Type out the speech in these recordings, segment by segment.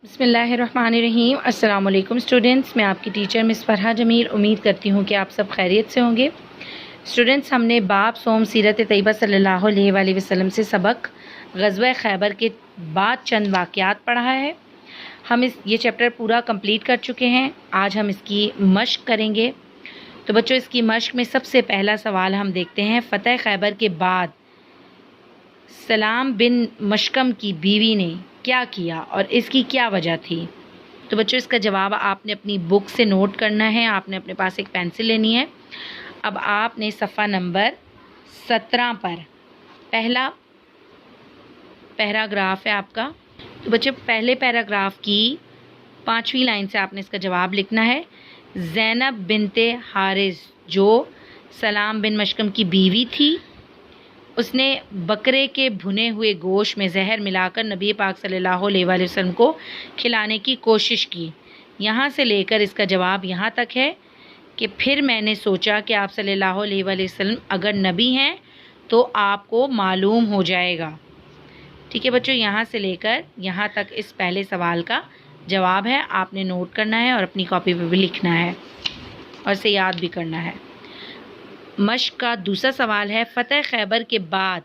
बिस्मिल्लाहिर्रहमानिर्रहीम। अस्सलाम वालेकुम स्टूडेंट्स, मैं आपकी टीचर मिस फरहा जमील। उम्मीद करती हूँ कि आप सब खैरियत से होंगे। स्टूडेंट्स, हमने बाब सोम सीरत तैयबा सल्लल्लाहु अलैहि वसल्लम से सबक ग़ज़वा खैबर के बाद चंद वाक़यात पढ़ा है। हम ये चैप्टर पूरा कंप्लीट कर चुके हैं। आज हम इसकी मश्क करेंगे। तो बच्चों, इसकी मश्क में सबसे पहला सवाल हम देखते हैं, फ़तह खैबर के बाद सलाम बिन मशकम की बीवी ने क्या किया और इसकी क्या वजह थी। तो बच्चों, इसका जवाब आपने अपनी बुक से नोट करना है। आपने अपने पास एक पेंसिल लेनी है। अब आपने सफ़ा नंबर 17 पर पहला पैराग्राफ है आपका। तो बच्चों, पहले पैराग्राफ की 5वीं लाइन से आपने इसका जवाब लिखना है। ज़ैनब बिनते हारिस, जो सलाम बिन मशकम की बीवी थी, उसने बकरे के भुने हुए गोश्त में जहर मिलाकर नबी पाक सल्लल्लाहु अलैहि वसल्लम को खिलाने की कोशिश की। यहाँ से लेकर इसका जवाब यहाँ तक है कि फिर मैंने सोचा कि आप सल्लल्लाहु अलैहि वसल्लम अगर नबी हैं तो आपको मालूम हो जाएगा। ठीक है बच्चों, यहाँ से लेकर यहाँ तक इस पहले सवाल का जवाब है। आपने नोट करना है और अपनी कॉपी पर भी लिखना है और इसे याद भी करना है। मश्क का दूसरा सवाल है, फ़तह खैबर के बाद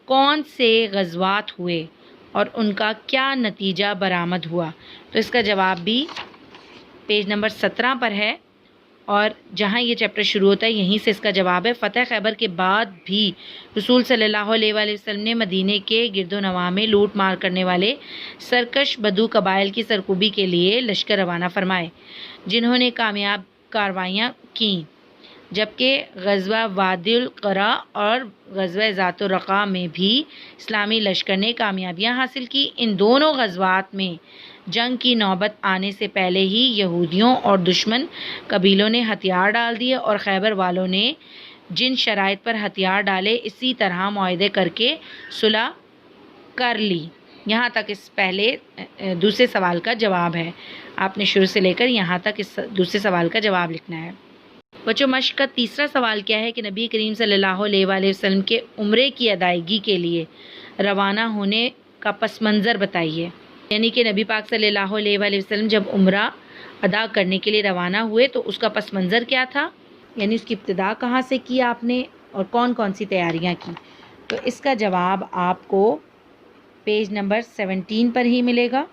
कौन से ग़ज़वात हुए और उनका क्या नतीजा बरामद हुआ। तो इसका जवाब भी पेज नंबर 17 पर है और जहाँ ये चैप्टर शुरू होता है यहीं से इसका जवाब है। फ़तह खैबर के बाद भी रसूल सल्लल्लाहु अलैहि वसल्लम ने मदीने के गिरदोनवाह में लूट मार करने वाले सरकश बदू कबाइल की सरकूबी के लिए लश्कर रवाना फरमाए, जिन्होंने कामयाब कार्रवाइयाँ कीं, जबकि ग़ज़वा वादिल क़रा और ग़ज़वा ज़ातुर रक़ा में भी इस्लामी लश्कर ने कामयाबियाँ हासिल की। इन दोनों ग़ज़वात में जंग की नौबत आने से पहले ही यहूदियों और दुश्मन कबीलों ने हथियार डाल दिए और खैबर वालों ने जिन शराइत पर हथियार डाले, इसी तरह मुआहदे करके सुलह कर ली। यहाँ तक इस पहले दूसरे सवाल का जवाब है। आपने शुरू से लेकर यहाँ तक इस दूसरे सवाल का जवाब लिखना है। बच्चों, मश्क का तीसरा सवाल क्या है कि नबी करीम सल्लल्लाहु अलैहि वसल्लम के उम्रे की अदायगी के लिए रवाना होने का पस मंज़र बताइए। यानी कि नबी पाक सल्लल्लाहु अलैहि वसल्लम जब उम्रा अदा करने के लिए रवाना हुए तो उसका पस मंज़र क्या था, यानी उसकी इब्तिदा कहाँ से की आपने और कौन कौन सी तैयारियाँ की। तो इसका जवाब आपको पेज नंबर 17 पर ही मिलेगा।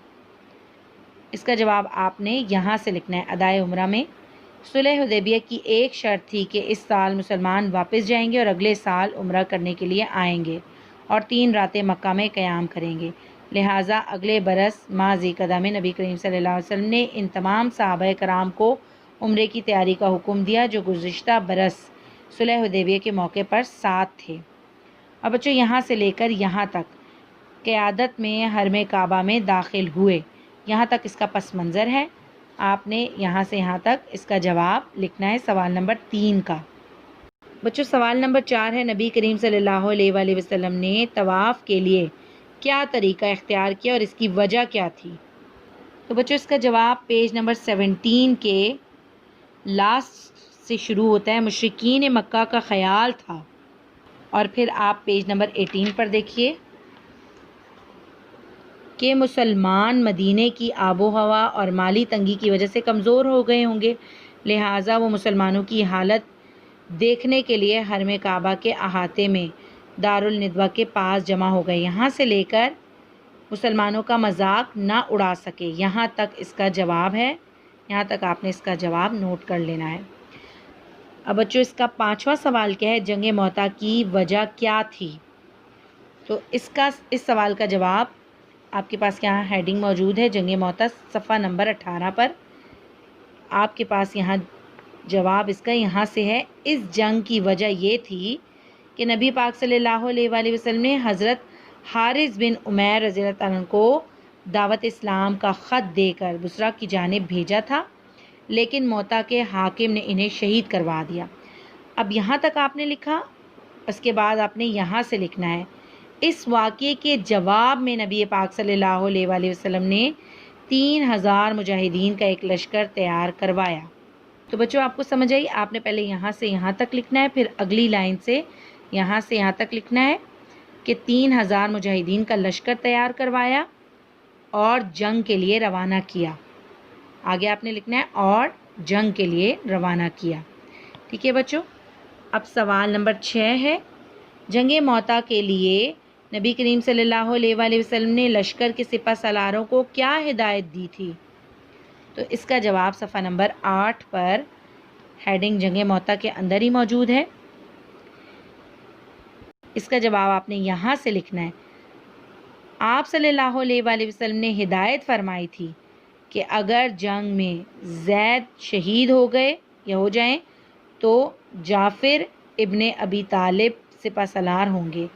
इसका जवाब आपने यहाँ से लिखना है। अदाए उम्रा में सुलह हुदैबिया की एक शर्त थी कि इस साल मुसलमान वापस जाएंगे और अगले साल उम्रा करने के लिए आएंगे और 3 रातें मक्का में क़याम करेंगे। लिहाजा अगले बरस माह ज़िलक़अदा में नबी करीम सल्लल्लाहु अलैहि वसल्लम ने इन तमाम सहाबा कराम को उम्रे की तैयारी का हुक्म दिया, जो गुज़िश्ता बरस सुलह हुदैबिया के मौके पर साथ थे। अब बच्चों, यहाँ से लेकर यहाँ तक क़यादत में हरम काबा में दाखिल हुए, यहाँ तक इसका पस मंज़र है। आपने यहाँ से यहाँ तक इसका जवाब लिखना है सवाल नंबर 3 का। बच्चों, सवाल नंबर 4 है, नबी करीम सल्लल्लाहु अलैहि वसल्लम ने तवाफ़ के लिए क्या तरीका इख्तियार किया और इसकी वजह क्या थी। तो बच्चों, इसका जवाब पेज नंबर 17 के लास्ट से शुरू होता है। मुशरिकीन मक्का का ख़याल था, और फिर आप पेज नंबर 18 पर देखिए कि मुसलमान मदीने की आबो हवा और माली तंगी की वजह से कमज़ोर हो गए होंगे, लिहाजा वो मुसलमानों की हालत देखने के लिए हरम काबा के अहाते में दारुल निदवा के पास जमा हो गए। यहाँ से लेकर मुसलमानों का मजाक ना उड़ा सके, यहाँ तक इसका जवाब है। यहाँ तक आपने इसका जवाब नोट कर लेना है। अब बच्चों, इसका 5वां सवाल क्या है, जंग मोता की वजह क्या थी। तो इस सवाल का जवाब आपके पास यहाँ हेडिंग मौजूद है, जंग मोता, सफ़ा नंबर 18 पर। आपके पास यहाँ जवाब इसका यहाँ से है। इस जंग की वजह ये थी कि नबी पाक सल्लल्लाहु अलैहि वसल्लम ने हज़रत हारिस बिन उमैर रज़ियल्लाहु अन्हु को दावत इस्लाम का ख़त देकर बुसरा की जानिब भेजा था, लेकिन मोता के हाकिम ने इन्हें शहीद करवा दिया। अब यहाँ तक आपने लिखा, उसके बाद आपने यहाँ से लिखना है, इस वाक़ये के जवाब में नबी पाक सल्लल्लाहु अलैहि वसल्लम ने 3000 मुजाहिदीन का एक लश्कर तैयार करवाया। तो बच्चों, आपको समझ आई। आपने पहले यहाँ से यहाँ तक लिखना है, फिर अगली लाइन से यहाँ तक लिखना है कि 3000 मुजाहिदीन का लश्कर तैयार करवाया اور جنگ کے لیے روانہ کیا. آگے آپ نے لکھنا ہے اور جنگ کے لیے روانہ کیا. ٹھیک ہے بچوں. اب سوال نمبر 6 ہے، جنگ موتا کے لیے نبی کریم صلی اللہ علیہ وآلہ وسلم نے لشکر کے سپہ سالاروں کو کیا ہدایت دی تھی؟ تو اس کا جواب صفحہ نمبر 8 پر ہیڈنگ جنگ موتا کے اندر ہی موجود ہے. اس کا جواب آپ نے یہاں سے لکھنا ہے. آپ صلی اللہ علیہ وآلہ وسلم نے ہدایت فرمائی تھی کہ اگر جنگ میں زید شہید ہو گئے یا ہو جائیں تو جعفر ابن ابی طالب سپہ سالار ہوں گے.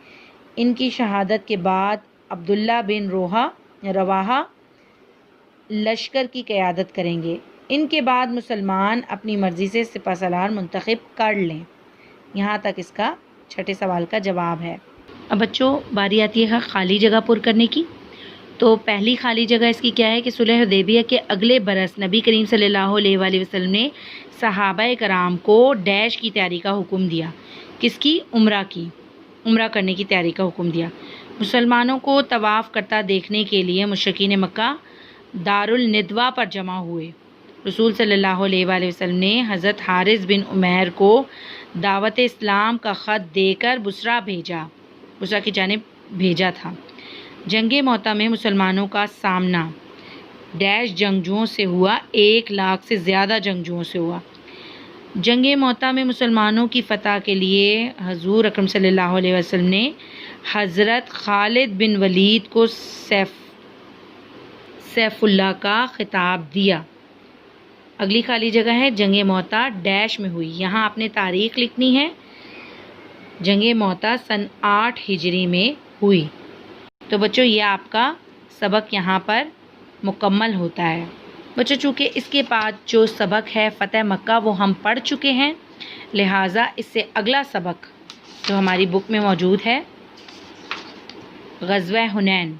ان کی شہادت کے بعد عبداللہ بن رواحہ لشکر کی قیادت کریں گے. ان کے بعد مسلمان اپنی مرضی سے سپہ سالار منتخب کر لیں. یہاں تک اس کا 6 سوال کا جواب ہے. اب بچوں باری آتی ہے خالی جگہ پر کرنے کی. تو پہلی خالی جگہ اس کی کیا ہے کہ صلح حدیبیہ کے اگلے برس نبی کریم صلی اللہ علیہ وآلہ وسلم نے صحابہ کرام کو ڈیش کی تیاری کا حکم دیا. کس کی؟ عمرہ کی. عمرہ کرنے کی تیاری کا حکم دیا. مسلمانوں کو طواف کرتا دیکھنے کے لیے مشرکین مکہ دارالندوہ پر جمع ہوئے. رسول صلی اللہ علیہ وآلہ وسلم نے حضرت حارث بن عمیر کو دعوت اسلام کا خط دے کر بصرہ کی جانب بھیجا تھا. جنگ موتا میں مسلمانوں کا سامنا ڈیش جنگجوؤں سے ہوا، 1,00,000 سے زیادہ جنگجوؤں سے ہوا. جنگ موتا میں مسلمانوں کی فتح کے لیے حضور اکرم صلی اللہ علیہ وسلم نے حضرت خالد بن ولید کو سیف اللہ کا خطاب دیا. اگلی خالی جگہ ہے جنگ موتا ڈیش میں ہوئی. یہاں آپ نے تاریخ لکھنی ہے. جنگ موتا سن 8 ہجری میں ہوئی. تو بچوں یہ آپ کا سبق یہاں پر مکمل ہوتا ہے. بچوں چونکہ اس کے بعد جو سبق ہے فتح مکہ وہ ہم پڑھ چکے ہیں، لہٰذا اس سے اگلا سبق جو ہماری بک میں موجود ہے غزوہ حنین،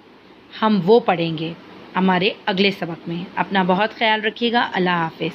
ہم وہ پڑھیں گے ہمارے اگلے سبق میں. اپنا بہت خیال رکھیے گا. اللہ حافظ.